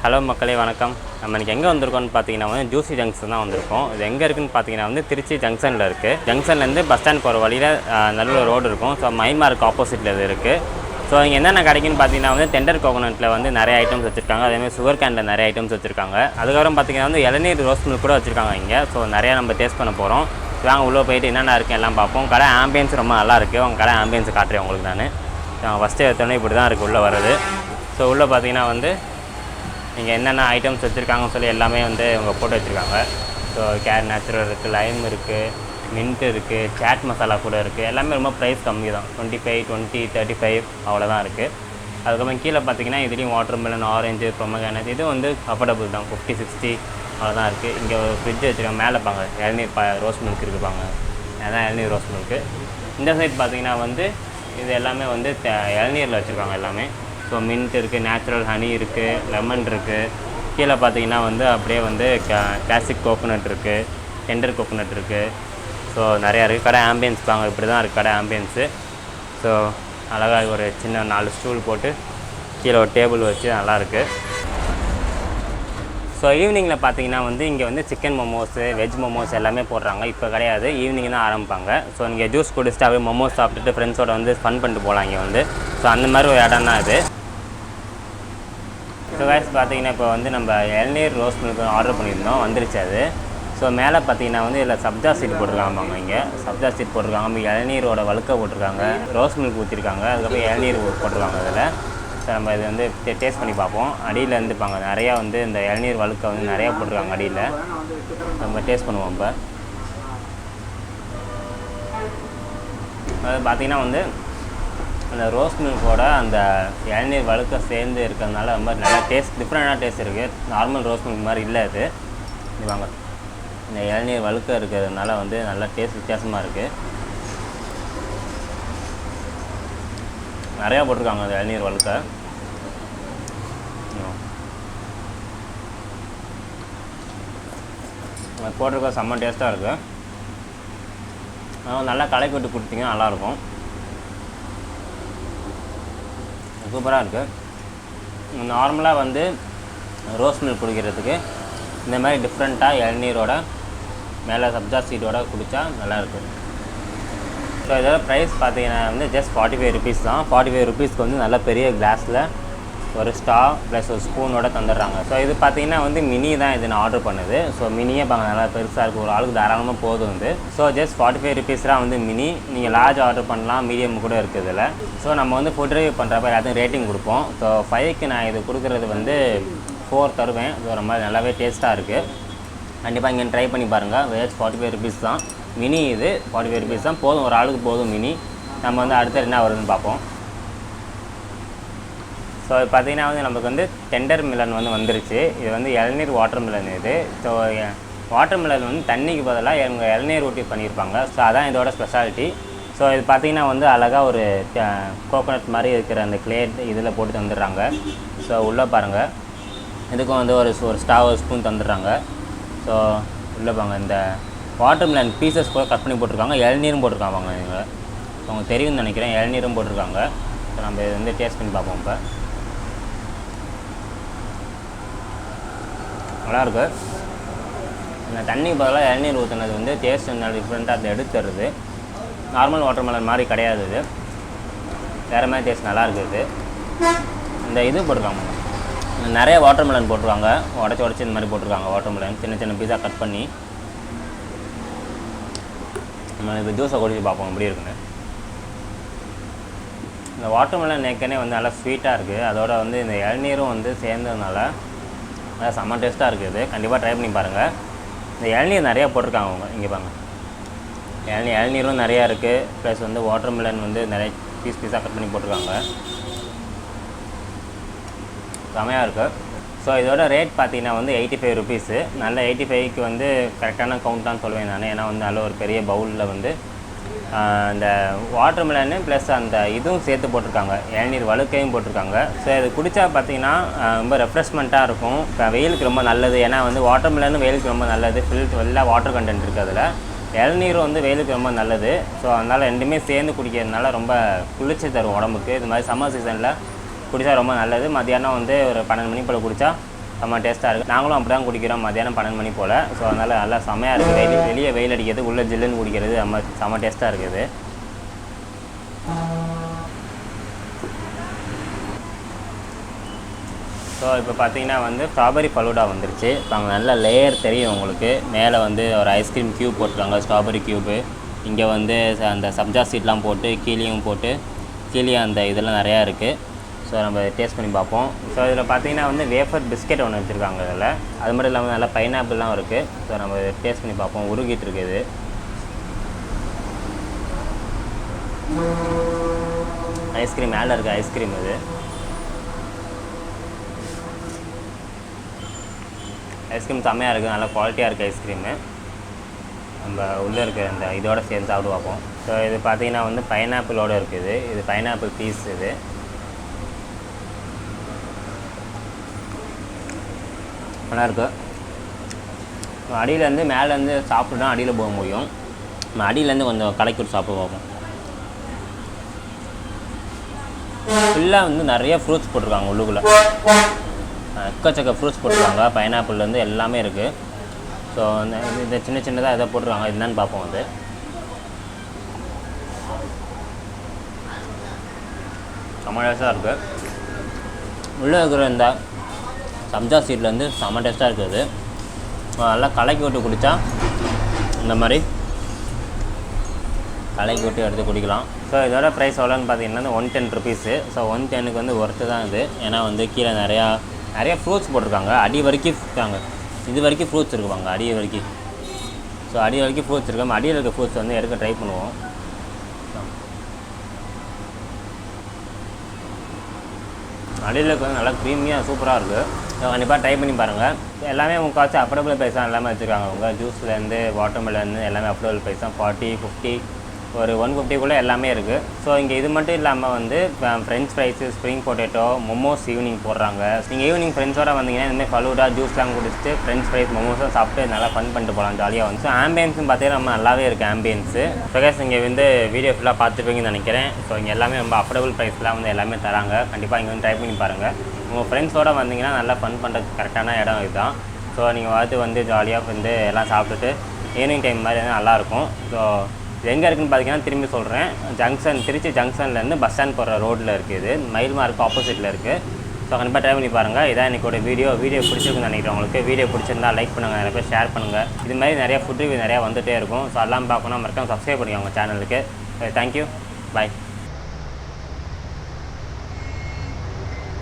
Hello மக்களே வணக்கம். நம்ம இன்றைக்கி எங்கே வந்திருக்கோம்னு பார்த்தீங்கன்னா வந்து ஜூசி ஜங்ஷன் தான் வந்திருக்கோம். இது எங்கே இருக்குதுன்னு பார்த்தீங்கன்னா வந்து திருச்சி ஜங்ஷனில் இருக்குது. ஜங்ஷன்லேருந்து பஸ் ஸ்டாண்ட் போகிற வழியில் நல்ல ரோடு இருக்கும். ஸோ மைன்மார்க் ஆப்போசிட்டில் இது இருக்குது. ஸோ இங்கே என்னென்ன கிடைக்குன்னு பார்த்தீங்கன்னா வந்து டெண்டர் கோகோனட்டில் வந்து நிறைய ஐட்டம்ஸ் வச்சுருக்காங்க. அதேமாதிரி சுகர் கேனில் நிறைய ஐட்டம்ஸ் வச்சுருக்காங்க. அதுக்கப்புறம் பார்த்தீங்கன்னா வந்து இளநீர் ரோஸ் மில்க் கூட வச்சுருக்காங்க இங்கே. ஸோ நிறையா நம்ம டேஸ்ட் பண்ண போகிறோம். வாங்க உள்ளே போயிட்டு என்னென்ன இருக்குது எல்லாம் பார்ப்போம். கடை ஆம்பியன்ஸ் ரொம்ப நல்லாயிருக்கு. உங்கள் கடை ஆம்பியன்ஸ் காட்டுறேன் உங்களுக்கு நான் ஃபஸ்ட்டு எடுத்தோடனே இப்படி தான் இருக்குது உள்ளே வர்றது. ஸோ உள்ளே பார்த்தீங்கன்னா வந்து இங்கே என்னென்ன ஐட்டம்ஸ் வச்சுருக்காங்கன்னு சொல்லி எல்லாமே வந்து இவங்க போட்டு வச்சுருக்காங்க. ஸோ கேர் நேச்சுரல் இருக்குது, லைம் இருக்குது, மின்ட் இருக்குது, சாட் மசாலா கூட இருக்குது. எல்லாமே ரொம்ப ப்ரைஸ் கம்மி தான். 25, 20, 35 அவ்வளோதான் இருக்குது. அதுக்கப்புறம் கீழே பார்த்தீங்கன்னா இதுலேயும் வாட்டர் மெலன், ஆரஞ்சு, பொமக்ரானட் இது வந்து அஃபோர்டபுள் தான். 50, 60 அவ்வளோதான் இருக்குது. இங்கே ஒரு ஃப்ரிட்ஜ் வச்சுருக்காங்க. மேலே பாங்க இளநீர் ரோஸ் மில்க் இருக்குப்பாங்க. அதுதான் இளநீர் ரோஸ் மில்க்கு. இந்த சைட் பார்த்தீங்கன்னா வந்து இது எல்லாமே வந்து இளநீரில் வச்சுருக்காங்க எல்லாமே. ஸோ மின்ட் இருக்குது, நேச்சுரல் ஹனி இருக்குது, லெமன் இருக்குது. கீழே பார்த்தீங்கன்னா வந்து அப்படியே வந்து கிளாசிக் கோகோனட் இருக்குது, டெண்டர் கோகோனட் இருக்குது. ஸோ நிறையா இருக்குது. கடை ஆம்பியன்ஸ் பாங்க இப்படி தான் இருக்குது கடை ஆம்பியன்ஸு. ஸோ அழகாக ஒரு சின்ன 4 ஸ்டூல் போட்டு கீழே ஒரு டேபிள் வச்சு நல்லாயிருக்கு. ஸோ ஈவினிங்கில் பார்த்தீங்கன்னா வந்து இங்கே வந்து சிக்கன் மோமோஸு, வெஜ் மோமோஸ் எல்லாமே போடுறாங்க. இப்போ கிடையாது, ஈவினிங் தான் ஆரம்பிப்பாங்க. ஸோ இங்கே ஜூஸ் குடிச்சிட்டு அப்படியே மோமோஸ் சாப்பிட்டுட்டு ஃப்ரெண்ட்ஸோட வந்து ஃபன் பண்ணிட்டு போகலாம் இங்கே வந்து. ஸோ அந்த மாதிரி ஒரு இடம் தான் இது. ஸோ கைஸ் பார்த்தீங்கன்னா இப்போ வந்து நம்ம இளநீர் ரோஸ் மில்க் ஆர்டர் பண்ணியிருந்தோம், வந்துருச்சு அது. ஸோ மேலே பார்த்தீங்கன்னா வந்து இதில் சப்ஜா சீட் போட்டிருக்காங்க. இங்கே சப்ஜா சீட் போட்டிருக்காங்க, இளநீரோட வழுக்க போட்டிருக்காங்க, ரோஸ் மில்க் ஊற்றிருக்காங்க, அதுக்கப்புறம் இளநீர் போட்டிருக்காங்க அதில். ஸோ நம்ம இது வந்து டேஸ்ட் பண்ணி பார்ப்போம். அடியில் இருந்துப்பாங்க நிறையா வந்து இந்த இளநீர் வழுக்க வந்து நிறையா போட்டிருக்காங்க அடியில். நம்ம டேஸ்ட் பண்ணுவோம். இப்போ அது பார்த்திங்கன்னா வந்து அந்த ரோஸ் மில்கோட அந்த இளநீர் வழுக்க சேர்ந்து இருக்கிறதுனால ரொம்ப நல்லா டேஸ்ட், டிஃப்ரெண்டான டேஸ்ட் இருக்குது. நார்மல் ரோஸ் மில்க் மாதிரி இல்லை இது. வாங்க, இந்த இளநீர் வழுக்க இருக்கிறதுனால வந்து நல்லா டேஸ்ட் வித்தியாசமாக இருக்குது. நிறையா போட்டிருக்காங்க அந்த இளநீர் வழுக்க. போட்டிருக்க செம்ம டேஸ்ட்டாக இருக்குது. நல்லா கலக்கி விட்டு கொடுத்தீங்கன்னா நல்லாயிருக்கும். சூப்பராக இருக்குது. நார்மலாக வந்து ரோஸ் மில்க் குடிக்கிறதுக்கு இந்த மாதிரி டிஃப்ரெண்ட்டாக இளநீரோட மேலே சப்ஜா சீடோட குடித்தா நல்லாயிருக்கும். ஸோ இதோட ப்ரைஸ் பார்த்தீங்கன்னா வந்து ஜஸ்ட் 45 ருபீஸ் தான். 45 ருபீஸ்க்கு வந்து நல்ல பெரிய கிளாஸில் ஒரு ஸ்டா ப்ளஸ் ஒரு ஸ்பூனோட தந்துடுறாங்க. ஸோ இது பார்த்தீங்கன்னா வந்து மினி தான் இது நான் ஆர்டர் பண்ணுது. ஸோ மினியே பார்க்க நல்லா பெருசாக இருக்குது, ஒரு ஆளுக்கு தாராளமாக போதும் வந்து. ஸோ ஜஸ்ட் 45 ருபீஸ் தான் வந்து மினி. நீங்கள் லார்ஜ் ஆர்டர் பண்ணலாம், மீடியம் கூட இருக்குது இதில். ஸோ நம்ம வந்து ஃபுட் ரிவ்யூ பண்ணுறப்ப எல்லாத்தையும் ரேட்டிங் கொடுப்போம். ஸோ 5க்கு நான் இது கொடுக்குறது வந்து 4 தருவேன். ஸோ ரொம்ப நல்லாவே டேஸ்ட்டாக இருக்குது. கண்டிப்பாக இங்கே ட்ரை பண்ணி பாருங்கள். ஜஸ்ட் 45 ருபீஸ் தான் மினி. இது 45 ருபீஸ் தான் போதும், ஒரு ஆளுக்கு போதும் மினி. நம்ம வந்து அடுத்து என்ன வருதுன்னு பார்ப்போம். ஸோ பார்த்தீங்கன்னா வந்து நமக்கு வந்து டெண்டர் மிலன் வந்து வந்துருச்சு. இது வந்து இளநீர் வாட்டர் மிலன் இது. ஸோ வாட்டர் மிலன் வந்து தண்ணிக்கு பதிலாக இவங்க இளநீர் ஊட்டி பண்ணியிருப்பாங்க. ஸோ அதான் இதோட ஸ்பெஷாலிட்டி. ஸோ இது பார்த்திங்கன்னா வந்து அழகாக ஒரு கோகோனட் மாதிரி இருக்கிற அந்த கிளே இதில் போட்டு தந்துடுறாங்க. ஸோ உள்ளே பாருங்கள், இதுக்கும் வந்து ஒரு ஸ்டா ஒரு ஸ்பூன் தந்துடுறாங்க. ஸோ உள்ளே பாருங்க, இந்த வாட்டர் மிலன் பீசஸ் கூட கட் பண்ணி போட்டிருக்காங்க, இளநீரும் போட்டிருக்காங்க. இவங்க அவங்க தெரியும்னு நினைக்கிறேன், இளநீரும் போட்டிருக்காங்க. ஸோ நம்ம இது வந்து டேஸ்ட் பண்ணி பார்ப்போம். இப்போ நல்லாயிருக்கு. இந்த தண்ணிக்கு பதிலாக இளநீர் ஊற்றினது வந்து டேஸ்ட் நல்லா டிஃப்ரெண்ட்டாக அதை எடுத்து தருது. நார்மல் வாட்டர் மெலன் மாதிரி கிடையாது இது, வேறு மாதிரி டேஸ்ட் நல்லா இருக்குது. இந்த இது போட்டிருக்காங்க, நிறைய வாட்டர் மெலன் போட்டிருக்காங்க, உடச்சி இந்த மாதிரி போட்டிருக்காங்க. வாட்டர் மெலன் சின்ன சின்ன பீஸாக கட் பண்ணி நம்ம இப்போ ஜூஸை குடிச்சு பார்ப்போம் எப்படி இருக்குன்னு. இந்த வாட்டர் மெலன் ஏற்கனவே வந்து நல்லா ஸ்வீட்டாக இருக்குது. அதோட வந்து இந்த இளநீரும் வந்து சேர்ந்ததுனால நல்லா செம்ம டேஸ்ட்டாக இருக்குது. கண்டிப்பாக ட்ரை பண்ணி பாருங்கள். இந்த இளநீர் நிறையா போட்டிருக்காங்க அவங்க. இங்கே பாருங்கள், இளநீரும் நிறையா இருக்குது. ப்ளஸ் வந்து வாட்டர் மெலன் வந்து நிறைய பீஸாக கட் பண்ணி போட்டிருக்காங்க. செமையாக இருக்குது. ஸோ இதோட ரேட் பார்த்தீங்கன்னா வந்து 85 ருபீஸு. நல்ல 85க்கு வந்து கரெக்டான கவுண்ட்டான்னு சொல்லுவேன் நான். ஏன்னா வந்து நல்ல ஒரு பெரிய பவுலில் வந்து இந்த வாட்டர் மெலனு ப்ளஸ் அந்த இதுவும் சேர்த்து போட்டிருக்காங்க, இளநீர் வழுக்கையும் போட்டிருக்காங்க. ஸோ இது குடித்தா பார்த்திங்கன்னா ரொம்ப ரெஃப்ரெஷ்மெண்ட்டாக இருக்கும். இப்போ வெயிலுக்கு ரொம்ப நல்லது. ஏன்னா வந்து வாட்டர் மெலனும் வெயிலுக்கு ரொம்ப நல்லது. எல்லாம் வாட்டர் கண்டென்ட் இருக்குது அதில். இளநீரும் வந்து வெயிலுக்கு ரொம்ப நல்லது. ஸோ அதனால் ரெண்டுமே சேர்ந்து குடிக்கிறதுனால ரொம்ப குளிர்ச்சி தரும் உடம்புக்கு. இது மாதிரி சம்மர் சீசனில் குடித்தா ரொம்ப நல்லது. மத்தியானம் வந்து ஒரு 12 மணி போல் குடித்தா செம்ம டேஸ்ட்டாக இருக்குது. நாங்களும் அப்படி தான் குடிக்கிறோம் மத்தியானம் 12 மணி போல். ஸோ அதனால் நல்லா செம்மையாக இருக்குது. வெளியே வெயில் அடிக்கிறது, உள்ளே ஜில்லுன்னு குடிக்கிறது செம்ம டேஸ்ட்டாக இருக்குது. ஸோ இப்போ பார்த்தீங்கன்னா வந்து ஸ்ட்ராபெரி ஃபலூடா வந்துருச்சு. இப்போ அங்கே நல்ல லேயர் தெரியும் உங்களுக்கு. மேலே வந்து ஒரு ஐஸ்கிரீம் க்யூப் போட்டிருக்காங்க, ஸ்ட்ராபெரி க்யூப்பு. இங்கே வந்து அந்த சப்ஜா சீட்லாம் போட்டு கீழே அந்த இதெல்லாம் நிறையா இருக்குது. ஸோ நம்ம டேஸ்ட் பண்ணி பார்ப்போம். ஸோ இதில் பார்த்தீங்கன்னா வந்து வேஃபர் பிஸ்கெட் ஒன்று வச்சுருக்காங்க இதில். அது மட்டும் இல்லாமல் நல்லா பைனாப்பிள்லாம் இருக்குது. ஸோ நம்ம டேஸ்ட் பண்ணி பார்ப்போம். உருகிட்டு இருக்குது. ஐஸ்கிரீம் மேலே இருக்குது ஐஸ்கிரீம். இது ஐஸ்கிரீம் செம்மையாக இருக்குது, நல்லா குவாலிட்டியாக இருக்குது ஐஸ்கிரீமு. நம்ம உள்ளே இருக்கிற இந்த இதோடு சேர்ந்து சாப்பிட்டு பார்ப்போம். ஸோ இது பார்த்தீங்கன்னா வந்து பைனாப்பிளோடு இருக்குது. இது பைனாப்பிள் பீஸ். இது நல்லாயிருக்கு. அடியிலேருந்து மேலேருந்து சாப்பிட்டு தான் அடியில் போக முடியும். நம்ம அடியிலேருந்து கொஞ்சம் கலக்கி விட்டு சாப்பிட்டு பார்ப்போம். ஃபுல்லாக வந்து நிறைய ஃப்ரூட்ஸ் போட்டிருக்காங்க உள்ளுக்குள்ளே. எக்கச்சக்க ஃப்ரூட்ஸ் போட்டிருக்காங்க. பைனாப்பிள்லேருந்து எல்லாமே இருக்குது. ஸோ இந்த சின்னதாக எதை போட்டிருக்காங்க, இது என்னன்னு பார்ப்போம். அது செம்ம டேஸ்ட்டாக இருக்குது. உள்ளே இருக்கிற இந்த சப்ஜா சீட்லேருந்து செம்ம டேஸ்ட்டாக இருக்குது. நல்லா கலக்கி விட்டு குடித்தா இந்த மாதிரி கலக்கி விட்டு எடுத்து குடிக்கலாம். ஸோ இதோட ப்ரைஸ் எவ்வளோன்னு பார்த்தீங்கன்னா 110 ருபீஸு. ஸோ 110க்கு வந்து ஒர்த்து தான் இது. ஏன்னா வந்து கீழே நிறையா ஃப்ரூட்ஸ் போட்டிருக்காங்க. அடி வரைக்கும் இருக்காங்க. இது வரைக்கும் ஃப்ரூட்ஸ் இருக்குவாங்க அடி வரைக்கும். ஸோ அடி வரைக்கும் ஃப்ரூட்ஸ் இருக்கும். அடியில் இருக்க ஃப்ரூட்ஸ் வந்து எடுக்க ட்ரை பண்ணுவோம். அடியில் இருக்க நல்லா க்ரீமியாக சூப்பராக இருக்குது. ஸோ கண்டிப்பாக ட்ரை பண்ணி பாருங்கள். எல்லாமே முக்கால்வாசி அஃபோர்டபுள் ப்ரைஸ் தான் எல்லாமே வச்சுருக்காங்க. உங்கள் ஜூஸ்லேருந்து வாட்டர்மெலன்லேருந்து எல்லாமே அஃபோர்டபுள் ப்ரைஸ் தான். 40, 50, ஒரு 150 எல்லாமே இருக்குது. ஸோ இங்கே இது மட்டும் இல்லாமல் வந்து French fries, spring potato, momos evening போடுறாங்க. நீங்கள் ஈவினிங் ஃப்ரெண்ட்ஸோட வந்தீங்கன்னா இந்தமாதிரி ஃபலூடா ஜூஸ்லாம் குடிச்சிட்டு ஃப்ரெஞ்ச் ஃப்ரைஸ் மொமோஸும் சாப்பிட்டு நல்லா ஃபன் பண்ணிட்டு போகலாம் ஜாலியாக வந்து. ஸோ ஆம்பியன்ஸும் பார்த்தீங்கன்னா நம்ம நல்லாவே இருக்குது ஆம்பியன்ஸு. ஸோ இங்கே வந்து வீடியோ ஃபுல்லாக பார்த்துருப்பீங்கன்னு நினைக்கிறேன். ஸோ இங்கே எல்லாமே ரொம்ப அஃபோர்டபுள் ப்ரைஸ்லாம் வந்து எல்லாமே தராங்க. கண்டிப்பாக இங்கே வந்து ட்ரை பண்ணி பாருங்கள். உங்கள் ஃப்ரெண்ட்ஸோடு வந்தீங்கன்னா நல்லா ஃபன் பண்ணுறதுக்கு கரெக்டான இடம் இதுதான். ஸோ நீங்கள் வந்து ஜாலியாக வந்து எல்லாம் சாப்பிட்டுட்டு ஈவினிங் டைம் மாதிரி நல்லாயிருக்கும். ஸோ இது எங்கே இருக்குதுன்னு பார்த்தீங்கன்னா திரும்பி சொல்கிறேன், திருச்சி ஜங்ஷன்லேருந்து பஸ் ஸ்டாண்ட் போகிற ரோட்டில் இருக்குது. இது மைல் மார்க் ஆப்போசிட்டில் இருக்குது. ஸோ கண்டிப்பாக ட்ரை பண்ணி பாருங்கள். இதான் இன்றைக்கோட வீடியோ பிடிச்சிருக்குன்னு நினைக்கிறேன். உங்களுக்கு வீடியோ பிடிச்சிருந்தா லைக் பண்ணுங்கள், நிறைய பேர் ஷேர் பண்ணுங்கள். இது மாதிரி நிறையா ஃபுட் ரிவ்யூ நிறையா வந்துகிட்டே இருக்கும். ஸோ எல்லாம் பார்க்கணும் மறக்காம சப்ஸ்கிரைப் பண்ணிக்கோங்க சேனலுக்கு. தேங்க்யூ, பாய்.